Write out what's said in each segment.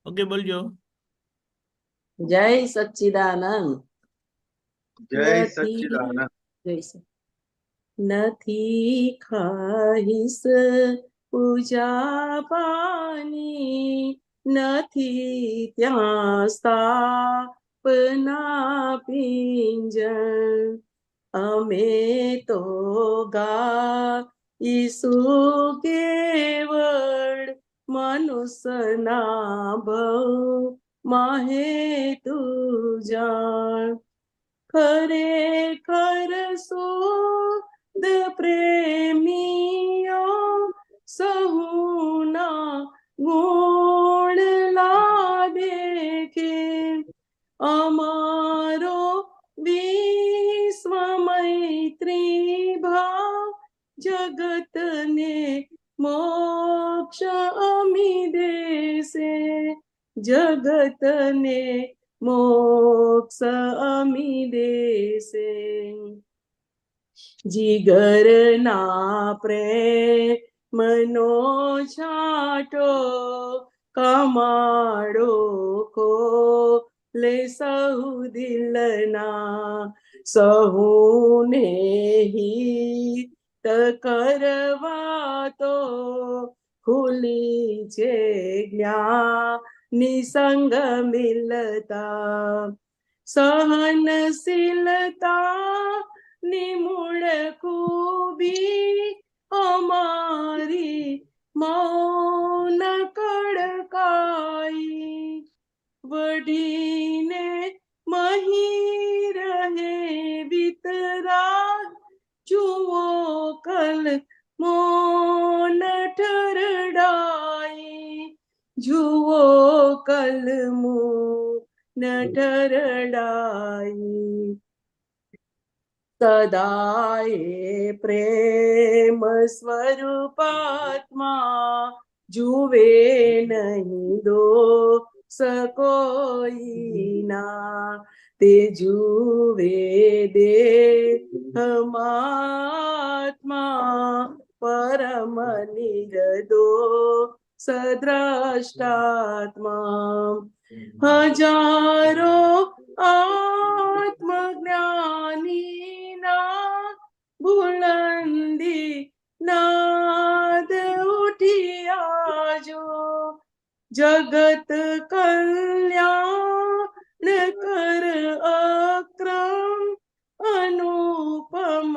Okay, બોલજો. જય સચ્ચિદાનંદ. જય સચ્ચિદાનંદ. નથી ખાહીસ પૂજા પાની, નથી ત્યાં સ્થાપના પિંજણ. અમે તો ગાઈસુ કેવળ મનુષ્યના ભવ માહે તું જાણ. ખરેખર શુદ્ધ પ્રેમીઓ સહુના ગુણ લાદેખે. અમારો વિશ્વ મૈત્રી ભાવ જગતને મોક્ષ અમી દેશે. જગતને મોક્ષ અમી દેશે. જીગરના પ્રેમનો છાંટો કમાડો ખોલે સહુ દિલના. સહુને હિત કરવા તો ખુલી છે જ્ઞાનિસંગ મિલતા. સહનશીલતા નિમૂળ ખૂબી અમારી મૌન કડકાઈ. વઢીને મહી રહે વિતરાગ જુઓ કલ મૌન ઠરડાઈ. જુઓ કલ મૌન ઠરડાઈ. સદાય પ્રેમ સ્વરૂપાત્મા જુવે નહીં દોષ કોઈના. તે જુવે દેહમાત્મા પરમ નિર્દોષ દ્રષ્ટાત્મા. હજારો આત્મજ્ઞાનીના બુલંદી નાદ ઉઠિયા જો. જગત કલ્યાણ કર અક્રમ અનુપમ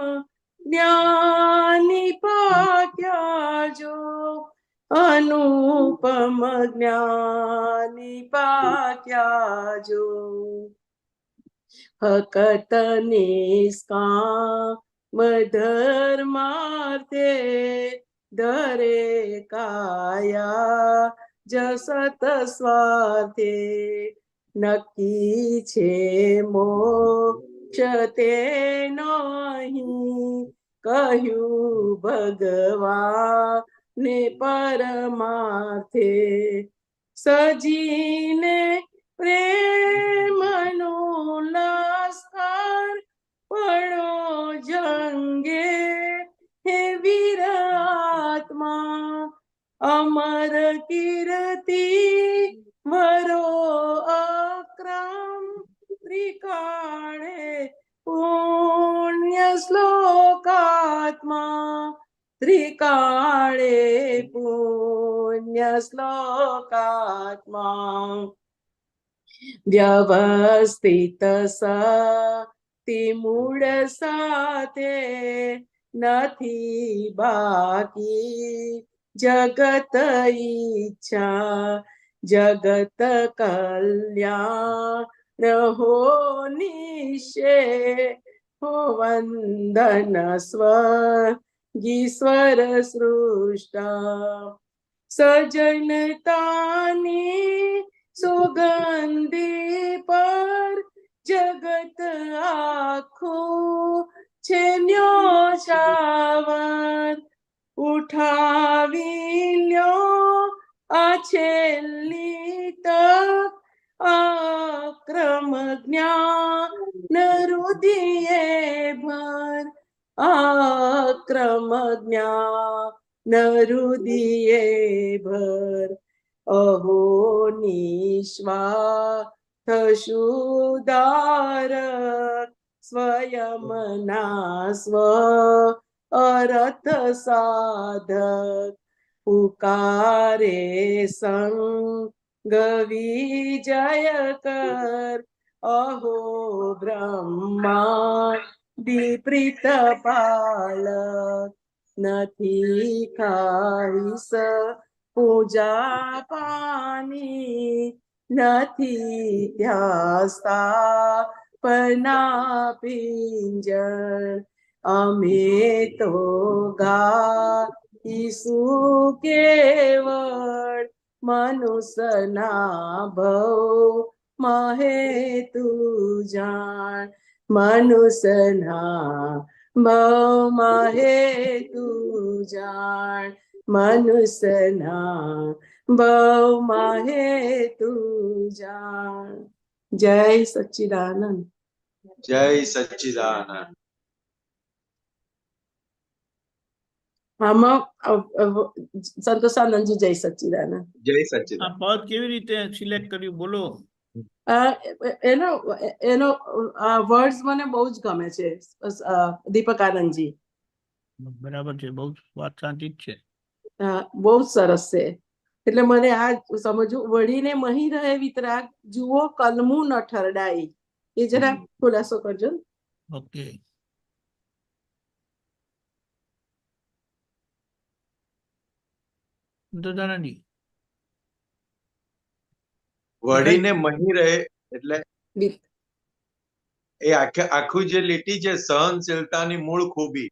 જ્ઞાની પાક્યા જો. અનુપમ જ્ઞાની પાક્યા જો. હકત નિષ્કામ ધર્માર્થે ધરે કાયા જસત સ્વાર્થે. નક્કી છે મોક્ષ તેનો અહીં કહ્યું ભગવાને પરમાર્થે. સજીને પ્રેમનો લશ્કર પડો જંગે હે વીરાત્મા. અમર કીર્તિ વરો અક્રમ ત્રિકાળે પુણ્ય શ્લોકાત્મા. ત્રિકાળે પુણ્ય શ્લોકાત્મા. વ્યવસ્થિત સતિ મૂળ સાથે નથી બાકી જગત ઈચ્છા. જગત કલ્યાણ હો નિશે હો વંદન સ્વગીશ્વર સૃષ્ટા. સજનતાની સુગંધી પર જગત આખું છે ન્યોછાવર. ઉઠાવી લ્યો આ છેલ્લી તક આક્રમ જ્ઞાન રુધિયે ભર. આક્રમ જ્ઞાન રુધિયે ભર. અહો નિસ્વાર્થ સુધારક સ્વયંના સ્વ અરથ સાધક પુકારે સંગ વિજય કર અહો બ્રહ્મા વિપરીત પાલક નથી ખાઈસ પૂજા પાની નથી ધ્યાસતા પના પિંજર અમે તો ગાઈશું કેવળ મનુષ્યના ભવ મહે તું જાણ મનુષ્યના ભવ મહે તું જાણ મનુષ્યના ભવ મહે તું જાણ. જય સચ્ચિદાનંદ. જય સચ્ચિદાનંદ. આમાં સંતોષાનંદજી જય સચ્ચિદાનંદ. જય આ સચ્ચિદાનંદ. પદ કેવી રીતે સિલેક્ટ કર્યું બોલો? એનો એનો વર્ડ્સ મને બહુ જ ગમે છે દીપકાનંદજી. બરાબર છે, બહુ વાત સાચી જ છે. બહુ જ સરસ છે. એટલે મને આ સમજવું, વળીને મહી રહે વિતરાગ જુઓ કલમું ન ઠરડાઈ, એ જરા ખુલાસો કરજો. ઓકે, દાદાજી વળીને મહી રહે એટલે એ આખું જે લીટી છે, સહનશીલતાની મૂળ ખૂબી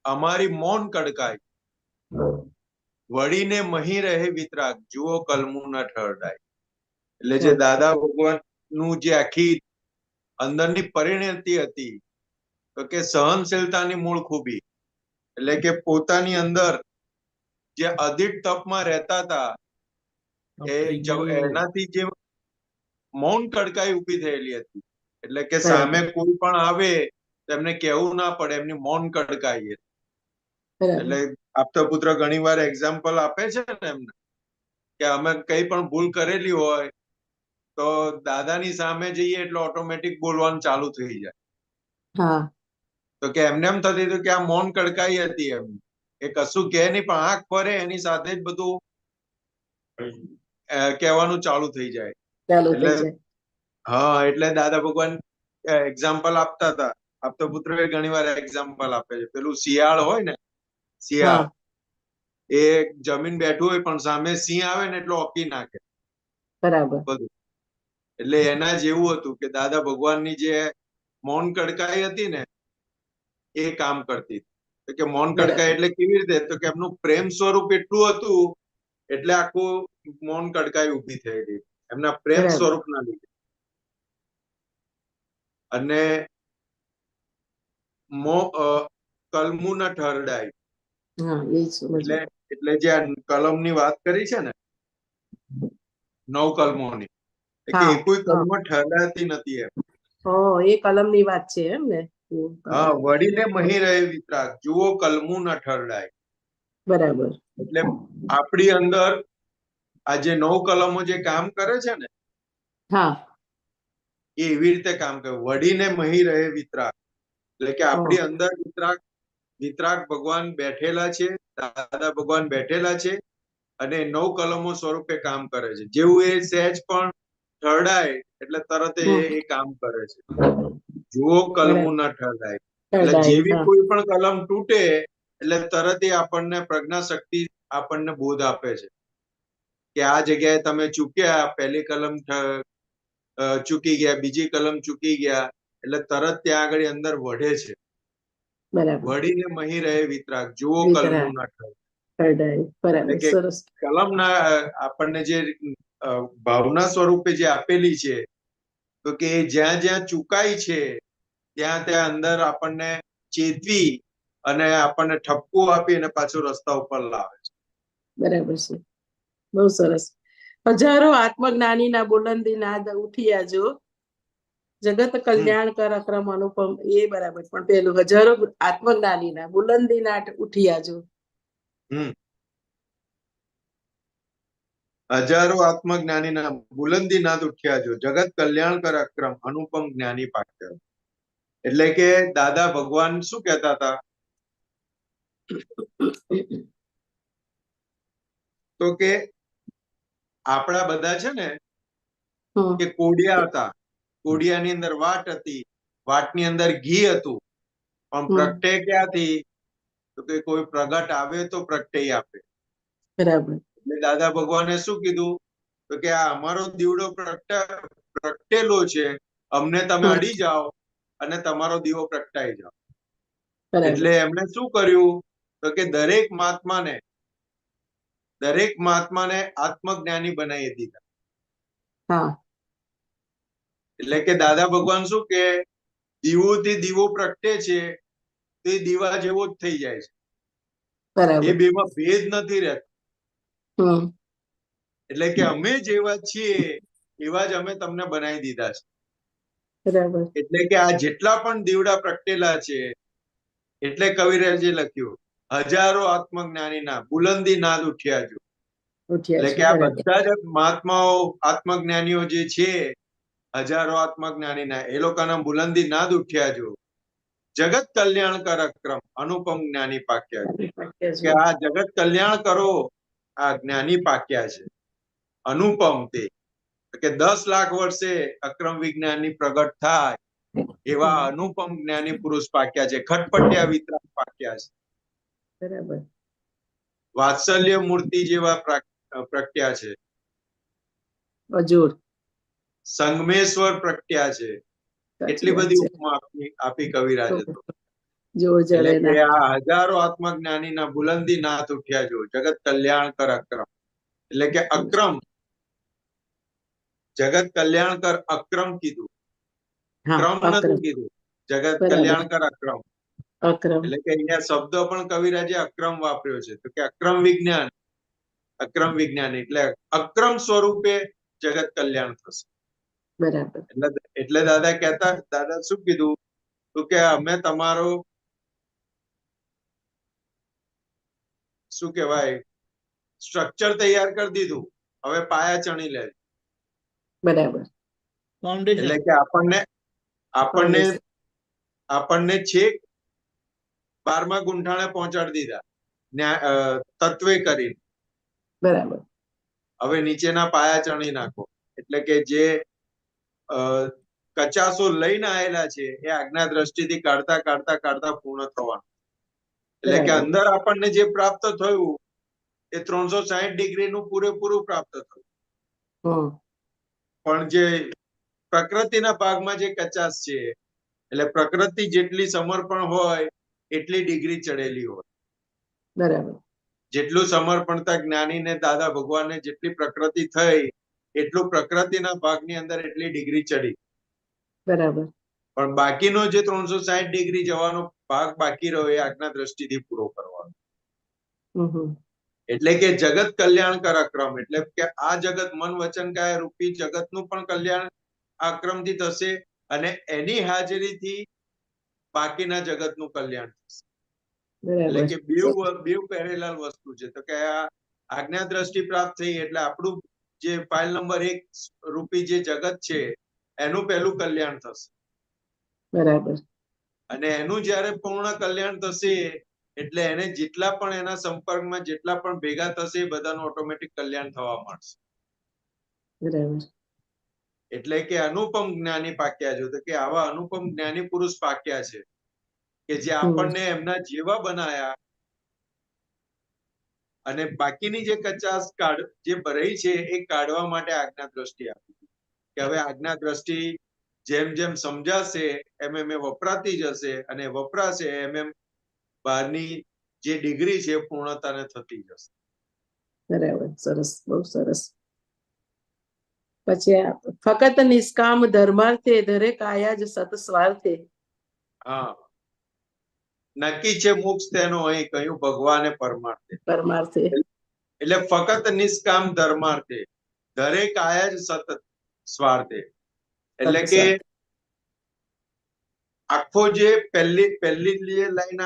અમારી મૌન કડકાઈ વળીને મહી રહે વિતરાગ જુઓ કલમું ન ઠરડાય. એટલે જે દાદા ભગવાન નું જે આખી અંદરની પરિણતિ હતી, તો કે સહનશીલતાની મૂળ ખૂબી એટલે કે પોતાની અંદર જે અધિક તપમાં રહેતા હતા એનાથી જે મૌન કડકાઈ ઊભી થયેલી હતી. એટલે કે સામે કોઈ પણ આવે તેમને કહેવું ના પડે, એમની મૌન કડકાઈ. એટલે આપતા પુત્ર ઘણી વાર એક્ઝામ્પલ આપે છે ને એમને, કે અમે કઈ પણ ભૂલ કરેલી હોય તો દાદાની સામે જઈએ એટલે ઓટોમેટિક બોલવાનું ચાલુ થઈ જાય. તો કે એમને એમ થતી હતું કે આ મૌન કડકાઈ હતી, એમ એ કશું કહે નહીં પણ આંખ ફરે એની સાથે જ બધું કહેવાનું ચાલુ થઈ જાય. એટલે હા, એટલે દાદા ભગવાન એક્ઝામ્પલ આપતા હતા. આપતા પુત્ર ઘણી વાર એક્ઝામ્પલ આપે છે. પેલું શિયાળ હોય ને, શિયાળ એ જમીન બેઠું હોય પણ સામે સિંહ આવે ને એટલે ઓકી નાખે બરાબર બધું. એટલે એના જેવું હતું કે દાદા ભગવાનની જે મૌન કડકાઈ હતી ને એ કામ કરતી. કે મૌન કડકાઈ એટલે કેવી રીતે, તો કે એમનું પ્રેમ સ્વરૂપ એટલું હતું એટલે આખું મૌન કડકાઈ ઊભી થયેલી એમના પ્રેમ સ્વરૂપના લીધે. અને કલમું ન ઠરડાય એટલે જે આ કલમની વાત કરી છે ને, 9 કલમોની, કે કોઈ કલમ ઠરડાતી નથી એમ. એ કલમની વાત છે એમ ને. હા, વળીને મહી રહે વિતરાગ જુઓ કલમું ન ઠરડાય. બરાબર. એટલે આપણી અંદર આ જે 9 કલમો જે કામ કરે છે ને, એ એવી રીતે કામ કરે. વળીને મહી રહે વિતરાગ એટલે કે આપણી અંદર વિતરાગ ભગવાન બેઠેલા છે, દાદા ભગવાન બેઠેલા છે અને 9 કલમો સ્વરૂપે કામ કરે છે. જેવું એ સહેજ પણ ઠરડાય એટલે તરત એ કામ કરે છે. જુઓ કલમું ન ઠરડાય એટલે જેવી કોઈ પણ કલમ તૂટે એટલે તરત એ આપણને પ્રજ્ઞા શક્તિ આપણને બોધ આપે છે કે આ જગ્યાએ તમે ચૂક્યા, પહેલી કલમ ચૂકી ગયા, બીજી કલમ ચૂકી ગયા, એટલે તરત ત્યાં આગળ અંદર વઢે છે. વળીને મહી રહે વિતરાગ જુઓ કલમું ન ઠરડાય. કલમ ના આપણને જે ભાવના સ્વરૂપે જે આપેલી છે, તો કે જ્યાં જ્યાં ચૂકાય છે ત્યાં ત્યાં અંદર આપણને ચેતવી અને આપણને ઠપકો આપી અને પાછો રસ્તા ઉપર લાવે છે. બરાબર છે, બહુ સરસ. હજારો આત્મજ્ઞાની ના બુલંદી નાદ ઉઠિયા જો જગત કલ્યાણ કર અક્રમ અનુપમ, એ બરાબર. પણ પેલું હજારો આત્મજ્ઞાની ના બુલંદી નાદ ઉઠિયા જો. હજારો આત્મજ્ઞાનીના બુલંદી નાદ ઉઠ્યા જો, જગત કલ્યાણકર અક્રમ અનુપમ જ્ઞાની પાક્યા. એટલે કે દાદા ભગવાન શું કહેતા હતા? તો કે આપણા બધા છે ને હમ, કે કોડિયા હતા, કોડિયાની અંદર વાટ હતી, વાટની અંદર ઘી હતું, પણ હમ, પ્રગટે ક્યાંથી? તો કે કોઈ પ્રગટ આવે તો પ્રગટે આપે. બરાબર. એટલે દાદા ભગવાને શું કીધું? તો કે આ અમારો દીવડો પ્રગટેલો છે, અમને તમે હમ, અડી જાઓ અને તમારો દીવો પ્રગટાઈ જાઓ. બરાબર. એટલે એમણે શું કર્યું? તો કે દરેક મહાત્માને આત્મજ્ઞાની બનાવી દીધા. હા, એટલે કે દાદા ભગવાન શું કે દીવોથી દીવો પ્રગટે છે તો એ દીવા જેવો જ થઈ જાય છે, બરાબર. એ બેમાં ભેદ નથી રહેતો. હમ, એટલે કે અમે જેવા છીએ એવા જ અમે તમને બનાવી દીધા છે. બરાબર. એટલે કે આ જેટલા પણ દીવડા પ્રગટેલા છે, એટલે કવિરાજે લખ્યું હજારો આત્મજ્ઞાનીના બુલંદી નાદ ઉઠ્યા જો. ઉઠ્યા એટલે છે, કે આ બરાબર. બધા જ મહાત્માઓ આત્મજ્ઞાનીઓ જે છે, હજારો આત્મજ્ઞાનીના, એ લોકોના બુલંદી નાદ ઉઠ્યા જો. જગત કલ્યાણકર અક્રમ અનુપમ જ્ઞાની પાક્યા છે. પાક્યા કે છે. આ જગત કલ્યાણ કરો, આ જ્ઞાની પાક્યા છે. અનુપમ તે કે 10 લાખ વર્ષે અક્રમ વિજ્ઞાની પ્રગટ થાય એવા અનુપમ જ્ઞાની પુરુષ પાક્યા છે. ખટપટિયા વિતરાગ પાક્યા છે. બરાબર. વાત્સલ્ય મૂર્તિ જેવા પ્રગટ્યા છે. હજુર. સંગમેશ્વર પ્રગટ્યા છે. સાચી એટલી વાત બધી છે. ઉપમા આપી કવિરાજે તો. જોર એટલે કે જડેના. આ હજારો આત્મજ્ઞાનીના બુલંદી નાથ ઉઠ્યા જો, જગત કલ્યાણકર અક્રમ. એટલે કે અક્રમ, જગત કલ્યાણકર અક્રમ કીધું, હા, ક્રમ અક્રમ. નથી કીધું, જગત બરાબર. કલ્યાણકર અક્રમ. અક્રમ. એટલે કે અહીંયા શબ્દ પણ કવિરાજે અક્રમ વાપર્યો છે. તો કે અક્રમ વિજ્ઞાન, અક્રમ વિજ્ઞાન એટલે અક્રમ સ્વરૂપે જગત કલ્યાણ થશે. બરાબર. એટલે દાદા શું કીધું? તો કે અમે તમારો શું કહેવાય સ્ટ્રક્ચર તૈયાર કરી દીધું, હવે પાયા ચણી લે. બરાબર. ફાઉન્ડેશન. એટલે કે આપણને Foundation. આપણને છેક 12મા ગુંઠાણે પહોંચાડી દીધા તત્વે કરીને. બરાબર. હવે નીચેના પાયા ચણી નાખો. એટલે કે જે કચાસો લઈને આવેલા છે એ આજ્ઞા દ્રષ્ટિથી કાઢતા કાઢતા કાઢતા પૂર્ણ થવાનું. એટલે કે બરાબર. અંદર આપણને જે પ્રાપ્ત થયું એ 360 ડિગ્રીનું પૂરેપૂરું પ્રાપ્ત થયું. હમ, પણ જે પ્રકૃતિના ભાગમાં જે કચાશ છે, એટલે પ્રકૃતિ જેટલી સમર્પણ હોય એટલી ડિગ્રી ચડેલી હોય. બરાબર. જેટલું સમર્પણતા જ્ઞાનીને દાદા ભગવાનને જેટલી પ્રકૃતિ થઈ એટલું પ્રકૃતિના ભાગની અંદર એટલી ડિગ્રી ચડી. બરાબર. પણ બાકીનો જે 360 ડિગ્રી જવાનો ભાગ બાકી રહ્યો એ આજ્ઞા દ્રષ્ટિથી પૂરો કરવાનો. હમ, હમ. એટલે કે જગત કલ્યાણકર અક્રમ, એટલે કે આ જગત મન વચન કાયા રૂપી જગતનું પણ કલ્યાણ આ અક્રમથી થશે અને એની હાજરીથી બાકીના જગતનું કલ્યાણ થશે. એટલે બરાબર. કે બેવ પેરેલલ વસ્તુ છે. તો કે આ આજ્ઞા દ્રષ્ટિ પ્રાપ્ત થઈ એટલે આપણું જે ફાઇલ નંબર 1 રૂપી જે જગત છે એનું પહેલું કલ્યાણ થશે. બરાબર. અને એનું જ્યારે પૂર્ણ કલ્યાણ થશે એટલે એને જેટલા પણ એના સંપર્કમાં જેટલા પણ ભેગા થશે એ બધાનું ઓટોમેટિક કલ્યાણ થવા માંડશે. બરાબર. એટલે કે અનુપમ જ્ઞાની પાક્યા છે. તો કે આવા અનુપમ જ્ઞાની પુરુષ પાક્યા છે કે જે આપણને એમના જેવા બનાયા અને બાકીની જે કચાશ જે રહી છે એ કાઢવા માટે આજ્ઞા દ્રષ્ટિ આપી કે હવે આજ્ઞા દ્રષ્ટિ જેમ જેમ સમજાશે એમ એમ વપરાતી જશે અને વપરાશે એમ એમ બહારની જે ડિગ્રી છે પૂર્ણતાને થતી જશે. બરાબર. સરસ, બહુ સરસ. પછી ફક્ત નિષ્કામ ધર્માર્થે દરેક આયા જ સત સ્વાર્થે. હા, નક્કી છે મોક્ષ તેનો અહીં કહ્યું ભગવાને પરમાર્થે. પરમાર્થે. એટલે ફક્ત નિષ્કામ ધર્માર્થે દરેક આયા જ સતત સ્વાર્થે. એટલે સત કે સ્વાર્થે. આખો જે પહેલી જે લાઈન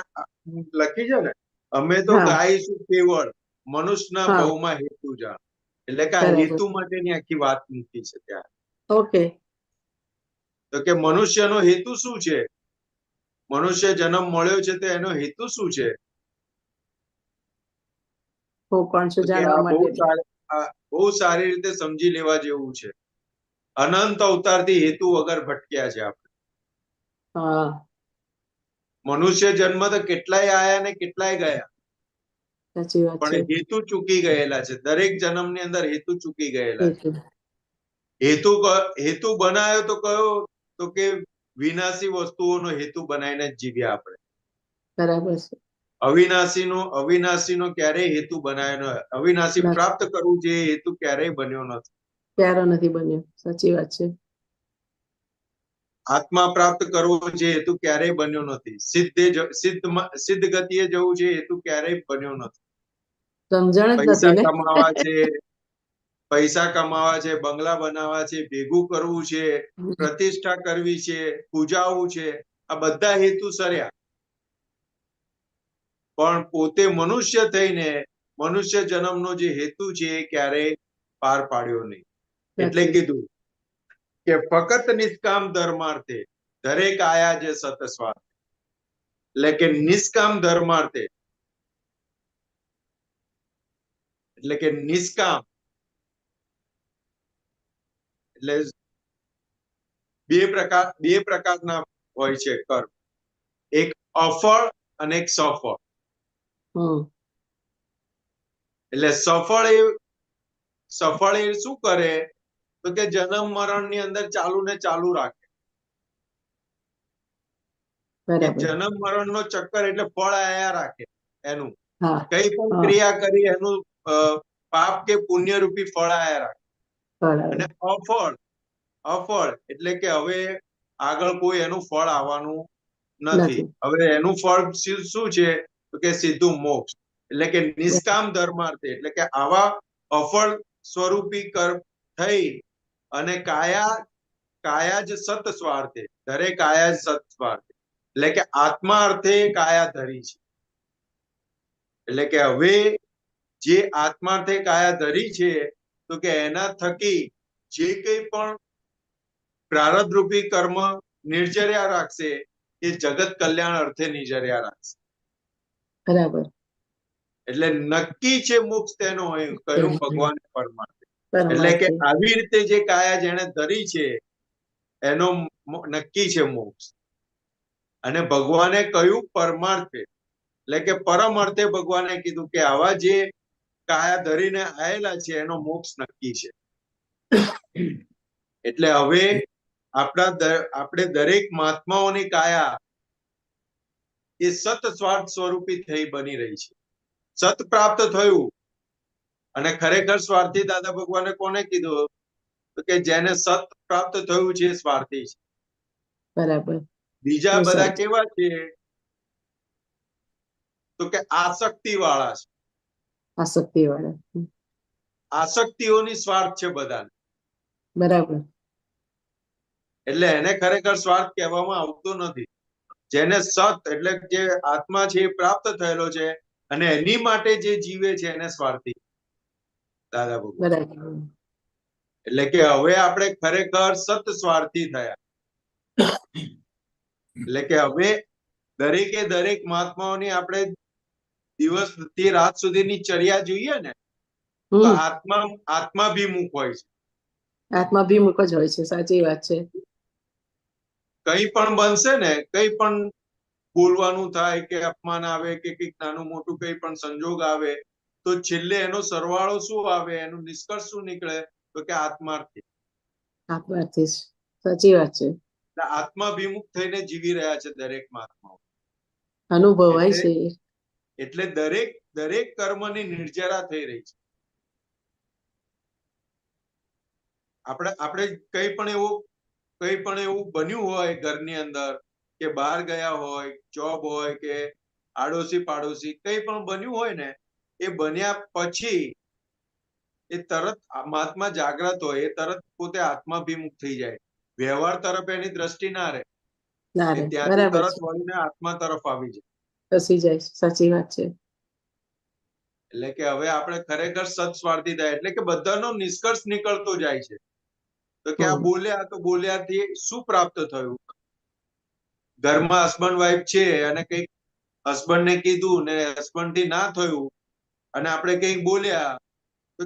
લખી છે ને, અમે તો હા. ગાઈશું કેવળ મનુષ્યના હા. ભવમાં હેતુ જાણ. એટલે કે આ બરાબર. હેતુ માટેની આખી વાત મૂકી છે ત્યાં. ઓકે. તો કે મનુષ્યનો હેતુ શું છે? મનુષ્ય જન્મ મળ્યો છે તો એનો હેતુ શું છે? હું કોણ છું તો કે જાણવા આ માટે. બહુ સારી રીતે સમજી લેવા જેવું છે. અનંત અવતારથી હેતુ વગર ભટક્યા છે આપણે. હા, મનુષ્ય જન્મ તો કેટલાય આયા ને કેટલાય ગયા, સાચી વાત છે. પણ હેતુ ચૂકી ગયેલા છે. દરેક જન્મની અંદર હેતુ ચૂકી ગયેલા છે. હેતુ. હેતુ બનાવ્યો તો કયો? તો કે વિનાશી વસ્તુઓનો હેતુ બનાવીને જ જીવ્યા આપણે. બરાબર છે. અવિનાશીનો ક્યારેય હેતુ બનાવ્યો ન. અવિનાશી નથી. પ્રાપ્ત કરવું જે હેતુ ક્યારેય બન્યો નથી. ક્યારે નથી બન્યો. સાચી વાત છે. આત્મા પ્રાપ્ત કરવો જે હેતુ ક્યારેય બન્યો નથી. સિદ્ધ ગતિએ જવું જે હેતુ ક્યારેય બન્યો નથી. સમજણ જ પૈસા નથી ને. કમાવા છે, પૈસા કમાવા છે, બંગલા બનાવવા છે, ભેગું કરવું છે, પ્રતિષ્ઠા કરવી છે, પૂજાવું છે, આ બધા હેતુ સર્યા. પણ પોતે મનુષ્ય થઈને મનુષ્ય જન્મનો જે હેતુ છે એ ક્યારેય પાર પાડ્યો નહીં. એટલે નથી. કીધું કે ફક્ત નિષ્કામ ધર્માર્થે દરેક આયા જે સત સ્વાર્થ. એટલે કે નિષ્કામ ધર્માર્થે, એટલે કે નિષ્કામ એટલે બે પ્રકારના હોય છે કર્મ. એક અફળ અને એક સફળ. હમ. એટલે સફળ એ શું કરે? તો કે જન્મ મરણ ની અંદર ચાલુ ને ચાલુ રાખે. એ બરાબર. જન્મ મરણ નો ચક્કર એટલે ફળ આયા રાખે એનું. હા. કઈ પણ હા. ક્રિયા કરી એનું પાપ કે પુણ્ય રૂપી ફળ આયા રાખે. બરાબર. અને અફળ એટલે કે હવે આગળ કોઈ એનું ફળ આવવાનું નથી. હવે એનું ફળ શું છે? તો કે સીધું મોક્ષ. એટલે કે નિષ્કામ ધર્માર્થે, એટલે કે આવા અફળ સ્વરૂપી કર્મ થઈ અને કાયા જ સત સ્વાર્થે, દરેક કાયા જ સત સ્વાર્થે, એટલે કે આત્મા અર્થે કાયા ધરી છે. એટલે કે હવે જે આત્માર્થે કાયા ધરી છે તો કે એના થકી જે કંઈ પણ પ્રારબ્ધ રૂપી કર્મ નિર્જર્યા રાખશે એ જગત કલ્યાણ અર્થે નિર્જર્યા રાખશે. બરાબર. એટલે નક્કી છે મોક્ષ તેનો કયું ભગવાન પરમાર્થે. એટલે પરમાર્થે. કે આવી રીતે જે કાયા જેને ધરી છે એનો નક્કી છે મોક્ષ. અને ભગવાને કહ્યું પરમાર્થે, એટલે કે પરમ અર્થે ભગવાને કીધું કે આવા જે કાયા ધરીને આયેલા છે એનો મોક્ષ નક્કી છે. એટલે હવે આપણે દરેક મહાત્માઓની કાયા એ સત સ્વાર્થ સ્વરૂપી થઈ બની રહી છે. સત પ્રાપ્ત થયું અને ખરેખર સ્વાર્થી દાદા ભગવાને કોને કીધું? તો કે જેને સત પ્રાપ્ત થયું છે એ સ્વાર્થી છે. બરાબર. બીજા બધા કેવા છે? તો કે આસક્તિ વાળા છે. આસક્તિ વાળા. આસક્તિઓની સ્વાર્થ છે બધાને. બરાબર. એટલે એને ખરેખર સ્વાર્થ કહેવામાં આવતો નથી. જેને સત એટલે જે આત્મા છે એ પ્રાપ્ત થયેલો છે અને એની માટે જે જીવે છે એને સ્વાર્થી દાદા ભગવાન. બરાબર. એટલે કે હવે આપણે ખરેખર સત સ્વાર્થી થયા. એટલે કે હવે દરેક મહાત્માઓની આપણે દિવસથી રાત સુધીની ચર્યા જોઈએ ને તો આત્માભિમુખ હોય છે. આત્માભિમુખ જ હોય છે. સાચી વાત છે. કંઈ પણ બનશે ને, કંઈ પણ બોલવાનું થાય કે અપમાન આવે કે કંઈક નાનું મોટું કંઈ પણ સંજોગ આવે તો છેલ્લે એનો સરવાળો શું આવે? એનું નિષ્કર્ષ શું નીકળે? તો કે આત્માર્થી. આત્માર્થી. સાચી વાત છે. આત્માભિમુખ થઈને જીવી રહ્યા છે દરેક મહાત્માઓ. અનુભવાય છે. એટલે દરેક કર્મની નિર્જરા થઈ રહી છે. આપણે કંઈ પણ એવું બન્યું હોય ઘરની અંદર કે બહાર ગયા હોય, જોબ હોય કે આડોશી પાડોશી કંઈ પણ બન્યું હોય ને એ બન્યા પછી એ તરત મહાત્મા જાગ્રત હોય, એ તરત પોતે આત્માભિમુખ થઈ જાય. વ્યવહાર તરફ એની દ્રષ્ટિ ના રહે. ના એ રે. ત્યાંથી બરાબર તરત છે. વળીને આત્મા તરફ આવી જાય. ખસી જાય. સાચી વાત છે. એટલે કે હવે આપણે ખરેખર સત્સ્વાર્થી થાય એટલે કે બધાનો નિષ્કર્ષ નીકળતો જાય છે. તો કે આ હમ. બોલ્યા તો બોલ્યાથી શું પ્રાપ્ત થયું? ઘરમાં હસબન્ડ વાઈફ છે અને કંઈક હસબન્ડ ને કીધું ને હસબન્ડ થી ના થયું અને આપણે કંઈક બોલ્યા તો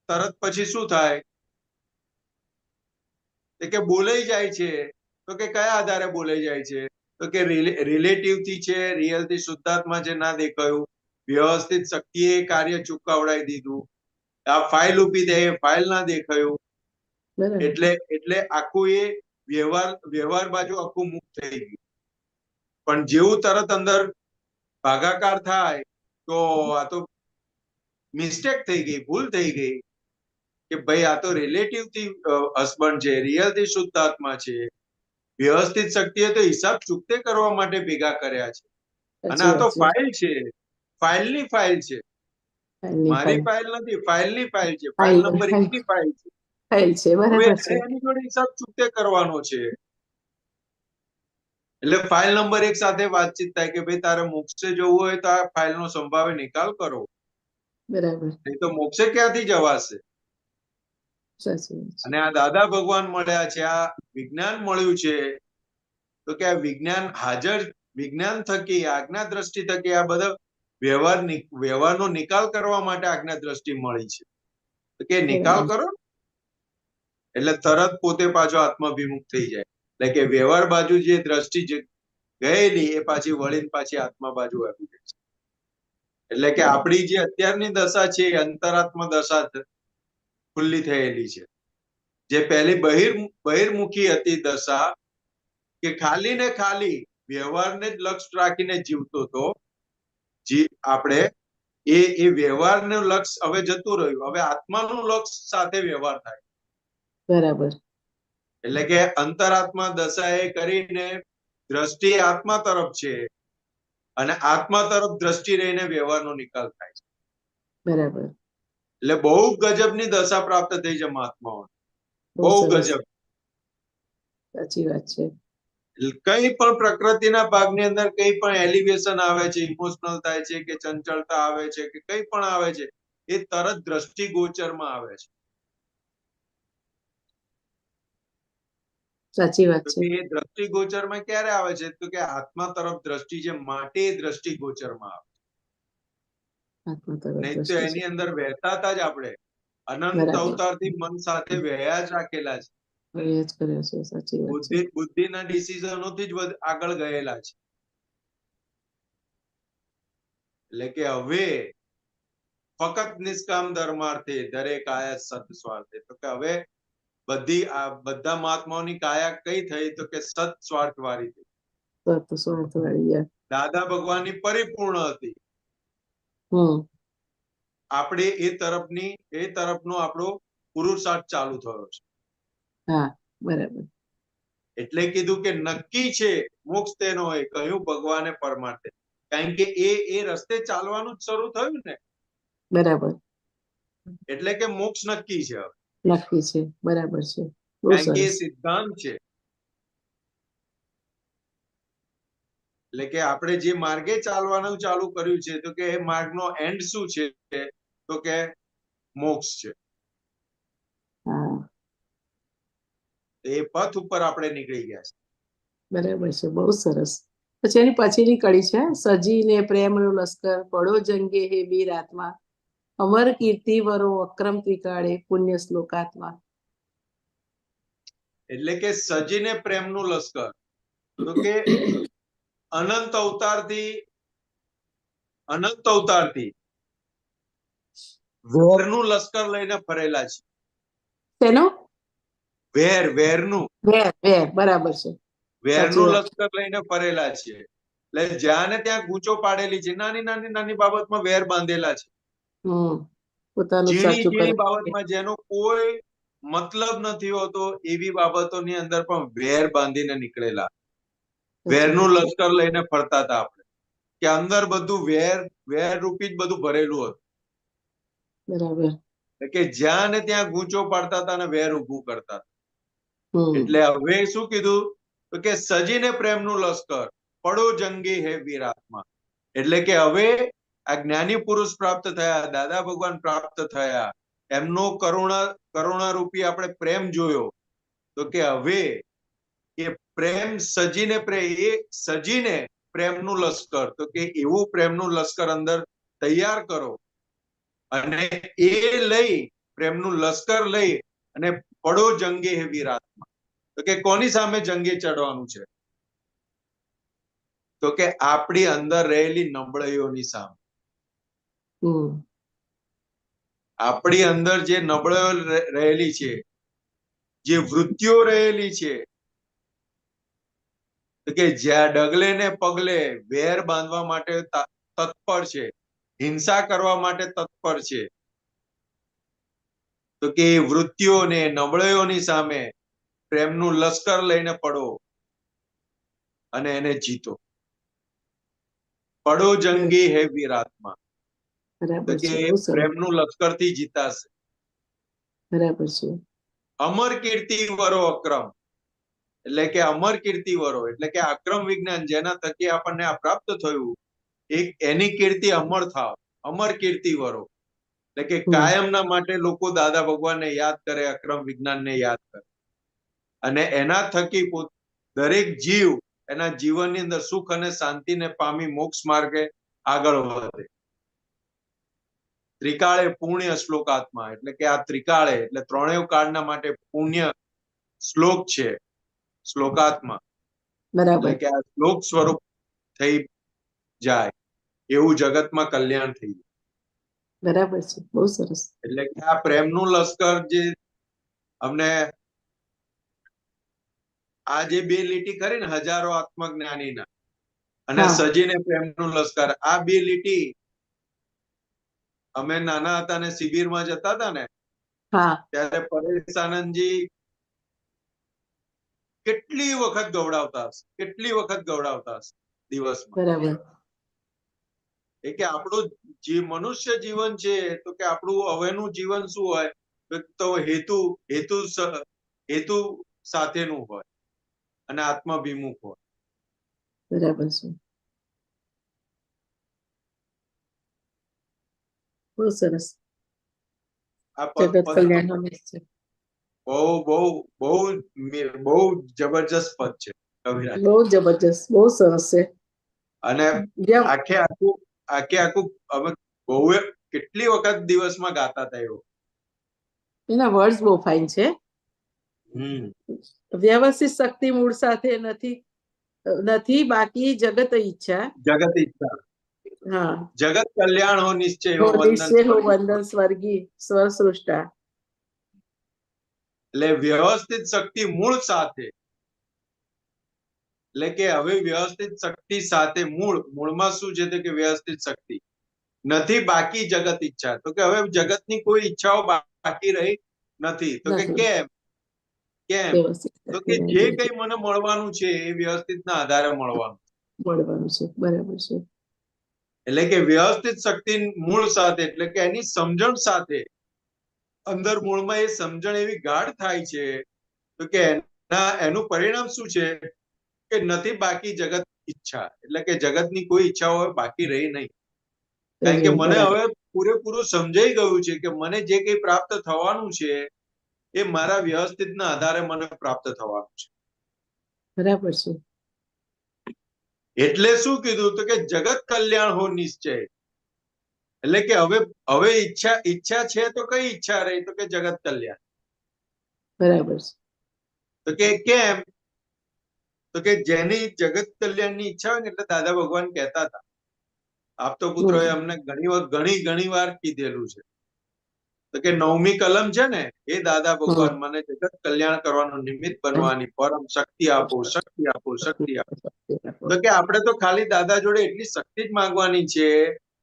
તરત પછી શું થાય? કે બોલાઈ જાય છે. તો કે કયા આધારે બોલાઈ જાય છે? તો કે રિલેટિવ થી છે, રિયલ થી શુદ્ધાત્મા છે ના દેખાયું, વ્યવસ્થિત શક્તિએ કાર્ય ચૂકવડાવી દીધું, આ ફાઇલ ઉભી થઈ ફાઇલ ના દેખાયું, બરાબર. એટલે આખું એ વ્યવહાર બાજુ આખું મુક્ત થઈ ગયું. પણ જેવું તરત અંદર ભાગાકાર થાય તો આ તો મિસ્ટેક થઈ ગઈ, ભૂલ થઈ ગઈ કે ભાઈ આ તો રિલેટિવ થી હસબન્ડ છે, રિયલ થી શુદ્ધાત્મા છે, વ્યવસ્થિત શક્તિએ તો હિસાબ ચૂકતે કરવા માટે ભેગા કર્યા છે અને સાચી આ તો વાત છે. ફાઇલ છે, ફાઇલની ફાઇલ છે, ફાઇલની મારી ફાઇલ ફાઇલ નથી, ફાઇલની ફાઇલ છે, ફાઇલ નંબર 1 ની ફાઇલ છે. ફાઇલ છે. હવે બરાબર છે. એની જોડે હિસાબ ચૂકતે કરવાનો છે. એટલે ફાઇલ નંબર 1 સાથે વાતચીત થાય કે ભાઈ તારે મોક્ષે જવું હોય તો આ ફાઇલનો સંભાવે નિકાલ કરો, બરાબર. નહીં તો મોક્ષે ક્યાંથી જવાશે? સાચી વાત છે. અને આ દાદા ભગવાન મળ્યા છે, આ વિજ્ઞાન મળ્યું છે. તો કે આ વિજ્ઞાન થકી આજ્ઞા દ્રષ્ટિ થકી આ બધા વ્યવહારનો નિકાલ કરવા માટે આજ્ઞા દ્રષ્ટિ મળી છે. તો કે નિકાલ કરો એટલે તરત પોતે પાછો આત્માભિમુખ થઈ જાય. એટલે કે વ્યવહાર બાજુ જે દ્રષ્ટિ ગયેલી એ પાછી વળીને પાછી આત્મા બાજુ આવી જાય છે. એટલે કે આપણી જે અત્યારની દશા છે એ અંતરાત્મા દશા ખુલ્લી થયેલી છે. જે પહેલી બહિર્મુખી હતી દશા કે ખાલી ને ખાલી વ્યવહારને જ લક્ષ્ય રાખીને જીવતો હતો, આપણે એ વ્યવહારનું લક્ષ્ય હવે જતું રહ્યું, હવે આત્માનું લક્ષ્ય સાથે વ્યવહાર થાય. બરાબર. એટલે કે અંતરાત્મા દશા એ કરીને દ્રષ્ટિ આત્મા તરફ છે અને આત્મા તરફ દ્રષ્ટિ રહીને વ્યવહારનો નિકાલ થાય છે. બરાબર. એટલે બહુ ગજબની દશા પ્રાપ્ત થઈ છે મહાત્માઓને, બહુ બહુ સરસ. ગજબ. સાચી વાત છે. કઈ પણ પ્રકૃતિના ભાગની અંદર કઈ પણ એલિવેશન આવે છે, ઇમોશનલ થાય છે કે ચંચળતા આવે છે કે કઈ પણ આવે છે, એ તરત દ્રષ્ટિ ગોચરમાં આવે છે. સાચી વાત તો છે. કે એ દ્રષ્ટિ ગોચરમાં ક્યારે આવે છે? તો કે આત્મા તરફ દ્રષ્ટિ છે માટે એ દ્રષ્ટિ ગોચરમાં આવે. આત્મા તરફ નહીં તો દ્રષ્ટિ છે. એની અંદર વહેતા હતા જ આપણે અનંત બરાબર. અવતારથી મન સાથે વહ્યા જ રાખેલા છે. એ જ કર્યો છે. સાચી વાત છે. બુદ્ધિના ડિસિઝનોથી જ આગળ ગયેલા છે. એટલે કે હવે ફક્ત નિષ્કામ ધર્માર્થે દરેક આયા સત સ્વાર્થે. તો કે હવે બધા મહાત્માઓની કાયા કઈ થઈ? તો કે સત સ્વાર્થ વાળી થઈ. સ્વાર્થ વાળી. દાદા ભગવાનની પરિપૂર્ણ હતી. આપણે એ તરફનો આપણો પુરુષાર્થ ચાલુ થયો છે. હા, બરાબર. એટલે કીધું કે નક્કી છે મોક્ષ તેનો હોય, કહ્યું ભગવાને પરમાર્થે. કારણ કે એ રસ્તે ચાલવાનું જ શરૂ થયું ને, બરાબર. એટલે કે મોક્ષ નક્કી છે. નક્કી છે. બરાબર છે. બહુ કારણ કે એ સરસ. સિદ્ધાંત છે. એટલે કે આપણે જે માર્ગે ચાલવાનું ચાલુ કર્યું છે તો કે એ માર્ગનો એન્ડ શું છે? તો કે મોક્ષ છે. હા, એ પથ ઉપર આપણે નીકળી ગયા છે. બરાબર છે. બહુ સરસ. પછી એની પછીની કડી છે, સજીને પ્રેમનું લશ્કર પડો જંગે હે વીર આત્મા, અમર કીર્તિ વરો અક્રમ ત્રિકાળે પુણ્ય શ્લોકાત્મા. એટલે કે સજીને પ્રેમનું લશ્કર. તો કે અનંત અવતારથી વેરનું લશ્કર લઈને ફરેલા છે. તેનો વેરનું બરાબર છે. વેરનું લશ્કર લઈને ફરેલા છે. એટલે જ્યાં ને ત્યાં ગૂંચો પાડેલી છે. નાની નાની બાબતમાં વેર બાંધેલા છે. પોતાનું ઝીણી સાચું કરે. ઝીણી બાબતમાં જેનો કોઈ મતલબ નથી હોતો એવી બાબતોની અંદર પણ વેર બાંધીને નીકળેલા. વેરનું લશ્કર લઈને ફરતા હતા આપણે, કે અંદર બધું વેર રૂપી જ બધું ભરેલું હતું. બરાબર. કે જ્યાં ને ત્યાં ગૂંચો પાડતા હતા અને વેર ઉભું કરતા હતા. એટલે હવે શું કીધું? તો કે સજીને પ્રેમનું લશ્કર પડો જંગી હે વીરાત્મા. એટલે કે હવે આ જ્ઞાની પુરુષ પ્રાપ્ત થયા, દાદા ભગવાન પ્રાપ્ત થયા, એમનો કરુણા રૂપી આપણે પ્રેમ જોયો. તો કે હવે એ પ્રેમ સજીને પ્રેમનું લશ્કર, તો કે એવું પ્રેમનું લશ્કર અંદર તૈયાર કરો અને એ લઈ પ્રેમનું લશ્કર લઈ અને પડો જંગે હે વીરાત્મા. તો કે કોની સામે જંગે ચડવાનું છે? તો કે આપણી અંદર રહેલી નબળાઈઓની સામે. આપણી અંદર જે નબળાઈઓ રહેલી છે, જે વૃત્તિઓ રહેલી છે, તો કે જ્યાં ડગલે ને પગલે વેર બાંધવા માટે તત્પર છે, હિંસા કરવા માટે તત્પર છે, તો કે એ વૃત્તિઓને નબળાઈઓની સામે પ્રેમનું લશ્કર લઈને પડો અને એને જીતો. પડો જંગી હે વીરાત્મા. તો કે પ્રેમનું લશ્કર થી જીતાશે. બરાબર છે. અમર કીર્તિ વરો અક્રમ, એટલે કે અમર કીર્તિ વરો એટલે કે અક્રમ વિજ્ઞાન જેના થકી આપણને આ પ્રાપ્ત થયું, એની કીર્તિ અમર થાવ. અમર કીર્તિ વરો એટલે કે કાયમના માટે લોકો દાદા ભગવાનને યાદ કરે, અક્રમ વિજ્ઞાનને યાદ કરે અને એના થકી દરેક જીવ એના જીવનની અંદર સુખ અને શાંતિને પામી મોક્ષ માર્ગે આગળ વધે. ત્રિકાળે પુણ્ય શ્લોકાત્મા એટલે કે આ ત્રિકાળે એટલે ત્રણેય કાળના માટે પુણ્ય શ્લોક છે, શ્લોકાત્મા. એટલે કે આ શ્લોક સ્વરૂપ થઈ જાય એવું જગતમાં કલ્યાણ થઈ જાય. બરાબર છે, બહુ સરસ. એટલે કે આ પ્રેમનું લશ્કર જે અમને આ જે બે લીટી કરી ને હજારો આત્મજ્ઞાનીના અને સજીને પ્રેમનું લશ્કર, આ બે લીટી અમે નાના હતા ને શિબિરમાં જતા હતા ને ત્યારે પરેશ આનંદજી કેટલી વખત ગવડાવતા હશે દિવસમાં. બરાબર. એ કે આપણું જે મનુષ્ય જીવન છે, તો કે આપણું હવેનું જીવન શું હોય તો હેતુ સાથેનું હોય અને આત્માભિમુખ હોય. બરાબર છે, બહુ સરસ. જગત કલ્યાણ છે. બહુ જબરજસ્ત પદ છે કવિરાજ, બહુ જબરજસ્ત, બહુ સરસ છે. અને આખે આખું અમે બહુ કેટલી વખત દિવસમાં ગાતા હતા એવું. એના વર્ડ્સ બહુ ફાઇન છે. વ્યવસ્થિત શક્તિ મૂળ સાથે નથી બાકી જગત ઈચ્છા. હા, જગત કલ્યાણ હો નિશ્ચય હો વંદન સ્વર્ગી સ્વસૃષ્ટા. એટલે વ્યવસ્થિત શક્તિ મૂળ સાથે, એટલે કે હવે વ્યવસ્થિત શક્તિ સાથે મૂળમાં શું છે કે વ્યવસ્થિત શક્તિ નથી બાકી જગત ઈચ્છા. તો કે હવે જગતની કોઈ ઈચ્છાઓ બાકી રહી નથી. તો કે કેમ? તો કે જે કઈ મને મળવાનું છે એ વ્યવસ્થિત ના આધારે મળવાનું છે. બરાબર છે. એટલે કે વ્યવસ્થિત શક્તિ મૂળ સાથે એટલે કે એની સમજણ સાથે અંદર મૂળમાં એ સમજણ એવી ગાઢ થાય છે, તો કે એનું પરિણામ શું છે કે નથી બાકી જગત ઈચ્છા. એટલે કે જગતની કોઈ ઈચ્છાઓ બાકી રહી નહીં. કારણ કે મને હવે પૂરેપૂરું સમજાઈ ગયું છે કે મને જે કઈ પ્રાપ્ત થવાનું છે એ મારા વ્યવસ્થિતના આધારે મને પ્રાપ્ત થવાનું છે. બરાબર છે. એટલે શું કીધું તો કે જગત કલ્યાણ હો નિશ્ચય. એટલે કે હવે ઈચ્છા છે તો કઈ ઈચ્છા રહી તો કે જગત કલ્યાણ. બરાબર છે. તો કે કેમ? તો કે જેની જગત કલ્યાણની ઈચ્છા હોય ને, એટલે દાદા ભગવાન કહેતા હતા, આપતો પુત્રોએ અમને ઘણી વાર કીધેલું છે, તો કે 9મી કલમ છે ને એ દાદા ભગવાન મને જગત કલ્યાણ કરવાનું નિમિત્ત બનવાની પરમ શક્તિ આપો, શક્તિ આપો, શક્તિ આપો. તો કે આપણે તો ખાલી દાદા જોડે એટલી શક્તિ જ માંગવાની છે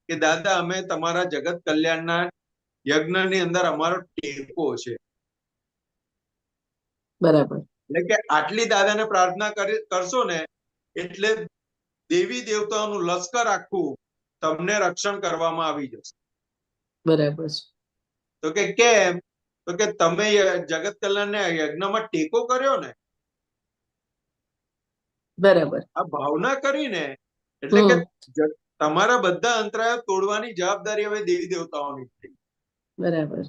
કે દાદા અમે તમારા જગત કલ્યાણના યજ્ઞની અંદર અમારો ટેકો છે. બરાબર. એટલે કે આટલી દાદાને પ્રાર્થના કરશો ને એટલે દેવી દેવતાઓનું લશ્કર આખું તમને રક્ષણ કરવામાં આવી જશે. બરાબર છે. તો કે કેમ? તો કે તમે જગત કલ્યાણને યજ્ઞમાં ટેકો કર્યો ને, બરાબર, આ ભાવના કરીને, એટલે કે તમારા બધા અંતરાયો તોડવાની જવાબદારી હવે દેવી દેવતાઓની થઈ. બરાબર.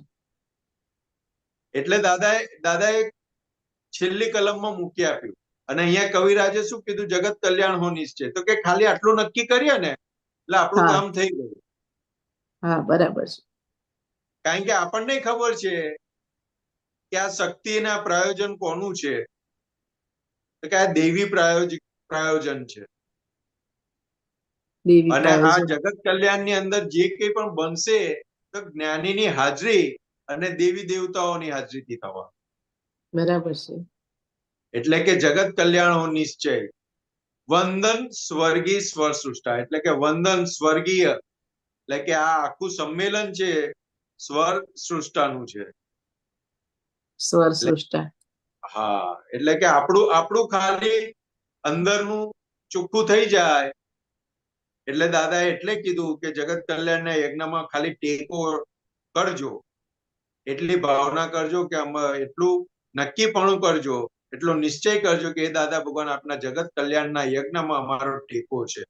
એટલે દાદાએ છેલ્લી કલમમાં મૂકી આપ્યું. અને અહીંયા કવિરાજે શું કીધું? જગત કલ્યાણ હો નિશ્ચય. તો કે ખાલી આટલું નક્કી કરીએ ને એટલે આપણું હા. કામ થઈ ગયું. હા, બરાબર છે. કારણ કે આપણને ખબર છે કે આ શક્તિ અને આ પ્રયોજન કોનું છે, તો કે આ દેવી પ્રયોજન છે. દેવી અને આ પ્રાયોજન. જગત કલ્યાણની અંદર જે કંઈ પણ બનશે તો જ્ઞાનીની હાજરી અને દેવી દેવતાઓની હાજરીથી થવા. બરાબર છે. એટલે કે જગત કલ્યાણ હો નિશ્ચય. વંદન સ્વર્ગી સ્વર સૃષ્ટા. એટલે કે વંદન સ્વર્ગીય, એટલે કે આ આખું સંમેલન છે સ્વર સૃષ્ટાનું છે. સ્વર સૃષ્ટા. હા, એટલે કે આપણું ખાલી અંદરનું ચોખ્ખું થઈ જાય એટલે દાદાએ એટલે કીધું કે જગત કલ્યાણના યજ્ઞમાં ખાલી ટેકો કરજો, એટલી ભાવના કરજો કે એટલું નક્કીપણું કરજો, એટલો નિશ્ચય કરજો કે એ દાદા ભગવાન આપના જગત કલ્યાણના યજ્ઞમાં અમારો ટેકો છે. એ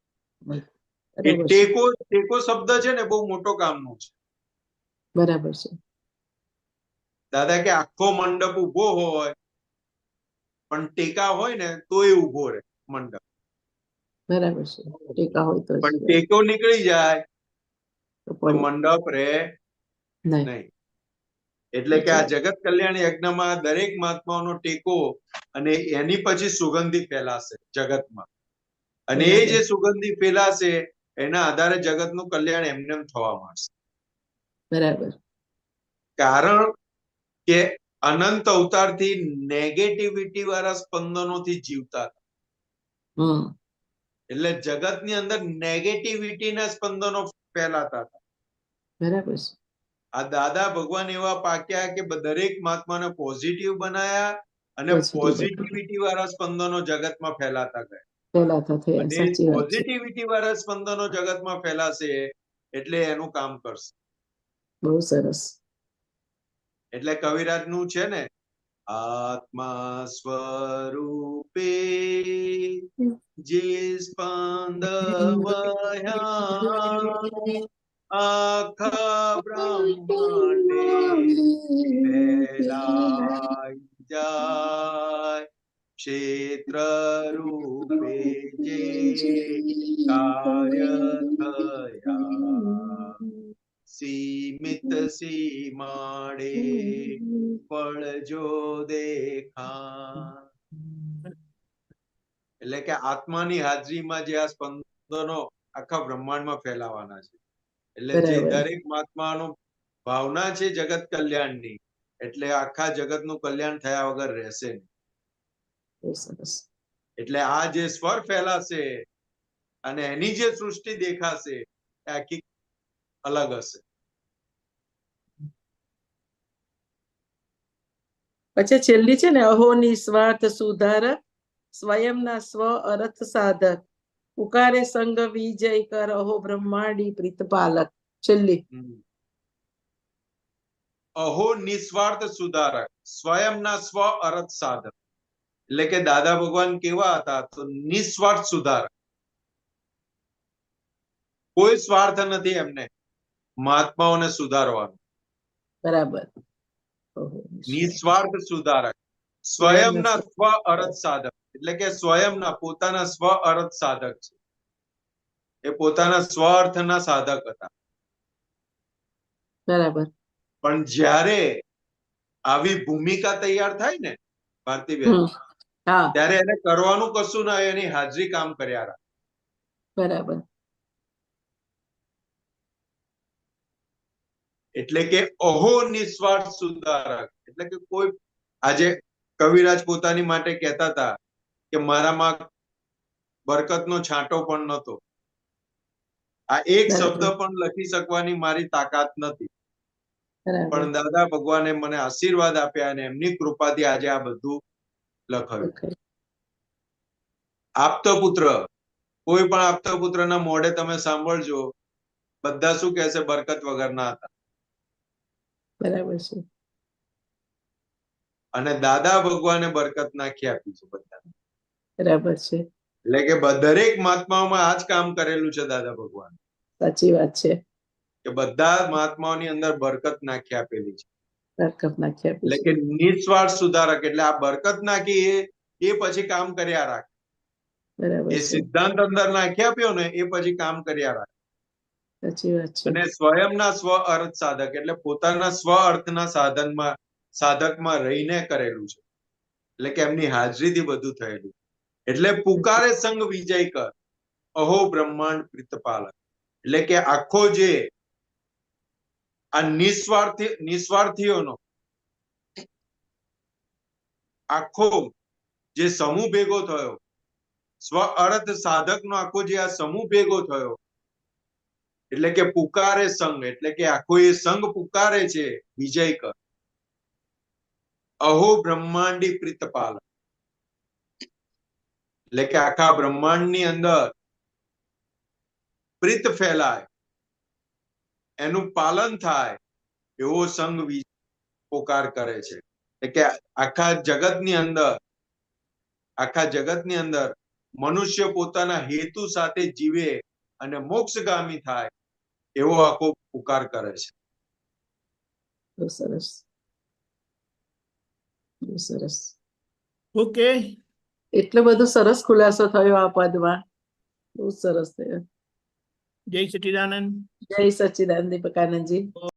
બરાબર છે. ટેકો શબ્દ છે ને બહુ મોટો કામનો છે. બરાબર છે. દાદા કે આખો મંડપ ઉભો હોય પણ ટેકા હોય ને તોય ઉભો રહે મંડપ. બરાબર છે. ટેકા હોય તો પણ ટેકો નીકળી જાય તો તો મંડપ રહે નહીં. નહીં. એટલે કે આ જગત કલ્યાણ યજ્ઞમાં દરેક મહાત્માઓનો ટેકો અને એની પછી સુગંધી ફેલાશે જગતમાં. અને એ જે સુગંધી ફેલાશે એના આધારે જગતનું કલ્યાણ એમને થવા માંડશે. બરાબર. કારણ કે અનંત અવતારથી નેગેટિવિટી વાળા સ્પંદનોથી જીવતા હતા. એટલે જગતની અંદર નેગેટિવિટીના સ્પંદનો ફેલાતા હતા. બરાબર છે. આ દાદા ભગવાન એવા પાક્યા કે દરેક મહાત્માને પોઝિટિવ બનાયા અને પોઝિટિવિટી વાળા સ્પંદનો જગતમાં ફેલાતા ગયા. ફેલાતા થયા. અને સાચી વાત છે. પોઝિટિવિટી વાળા સ્પંદનો જગતમાં ફેલાશે એટલે એનું કામ કરશે. બહુ સરસ. એટલે કવિરાજનું છે ને, આત્મા સ્વરૂપે જે સ્પંદ વહ્યા આખા બ્રહ્માંડે ફેલાઈ જાય, ક્ષેત્ર રૂપે જે કાર્ય થયા, સીમિત સીમાડે ફળજો દેખા. એટલે કે આત્માની હાજરીમાં જે આ સ્પંદનો આખા બ્રહ્માંડમાં ફેલાવાના છે. એટલે જે દરેક મહાત્માનો ભાવના છે જગત કલ્યાણની, એટલે આખા જગતનું કલ્યાણ થયા વગર રહેશે નહીં. એટલે આ જે સ્વર ફેલાશે અને એની જે સૃષ્ટિ દેખાશે એ આખી અલગ હશે. પછી છેલ્લી છે ને, અહો નિસ્વાર્થ સુધારક, સ્વયંના સ્વ અર્થ સાધક, ઉકારે સંગ વિજય કર, અહો બ્રહ્માંડી પ્રીતપાલક. છેલ્લી. અહો નિસ્વાર્થ સુધારક, સ્વયંના સ્વ અર્થ સાધક. એટલે કે દાદા ભગવાન કેવા હતા? તો નિસ્વાર્થ સુધારક. કોઈ સ્વાર્થ નથી એમને મહાત્માઓને સુધારવાનો. બરાબર. નિસ્વાર્થ સુધારક, સ્વયંના સ્વ અર્થ સાધક. એટલે કે સ્વયંના પોતાના સ્વ અર્થ સાધક છે. એ પોતાના સ્વ અર્થના સાધક હતા. બરાબર. પણ જ્યારે આવી ભૂમિકા તૈયાર થાય ને ભારતીબેન, ત્યારે એને કરવાનું કશું ના, એની હાજરી કામ કર્યા રાખે. બરાબર. એટલે કે અહો નિસ્વાર્થ સુધારક. એટલે કે કોઈ આજે કવિરાજ પોતાની માટે કહેતા હતા કે મારામાં બરકતનો છાંટો પણ નહોતો, આ એક શબ્દ પણ લખી શકવાની મારી તાકાત નથી, પણ દાદા ભગવાને મને આશીર્વાદ આપ્યા અને એમની કૃપાથી આજે આ બધું લખાયું. આપતો પુત્ર, કોઈ પણ આપતો પુત્રના મોઢે તમે સાંભળજો, બધા શું કહેશે? બરકત વગરના હતા. બરાબર છે. અને દાદા ભગવાને બરકત નાખી આપી છે બધાને. બરાબર છે. એટલે કે દરેક મહાત્માઓમાં આ જ કામ કરેલું છે દાદા ભગવાન, સાચી વાત છે. કે બધા મહાત્માઓની અંદર બરકત નાખી આપેલી છે. બરકત નાખી આપી એટલે છે. કે નિસ્વાર્થ સુધારક, એટલે આ બરકત નાખી એ પછી કામ કર્યા રાખે. બરાબર એ છે. સિદ્ધાંત અંદર નાખી આપ્યો ને એ પછી કામ કર્યા રાખે. સાચી વાત છે. અને સ્વયંના સ્વ અર્થ સાધક, એટલે પોતાના સ્વ અર્થના સાધકમાં રહીને કરેલું છે. એટલે કે એમની હાજરીથી બધું થયેલું. એટલે પુકારે સંગ વિજય કર, અહો બ્રહ્માંડ પ્રીતપાલક. એટલે કે આખો જે આ નિસ્વાર્થીઓનો આખો જે સમૂહ ભેગો થયો, સ્વ અર્થ સાધકનો આખો જે આ સમૂહ ભેગો થયો, એટલે કે પુકારે સંઘ, એટલે કે આખો એ સંઘ પુકારે છે વિજય કર, અહો બ્રહ્માંડી પ્રીતપાલક. એટલે કે આખા બ્રહ્માંડની અંદર પ્રીત ફેલાય, એનું પાલન થાય એવો સંઘ પોકાર કરે છે. એટલે કે આખા જગતની અંદર મનુષ્ય પોતાના હેતુ સાથે જીવે અને મોક્ષગામી થાય એવો આખો પુકાર કરે છે. બહુ સરસ. બહુ સરસ. ઓકે, એટલો બધો સરસ ખુલાસો થયો આ પદમાં. બહુ સરસ થયો. જય સચ્ચિદાનંદ. જય સચ્ચિદાનંદ દીપકાનંદજી.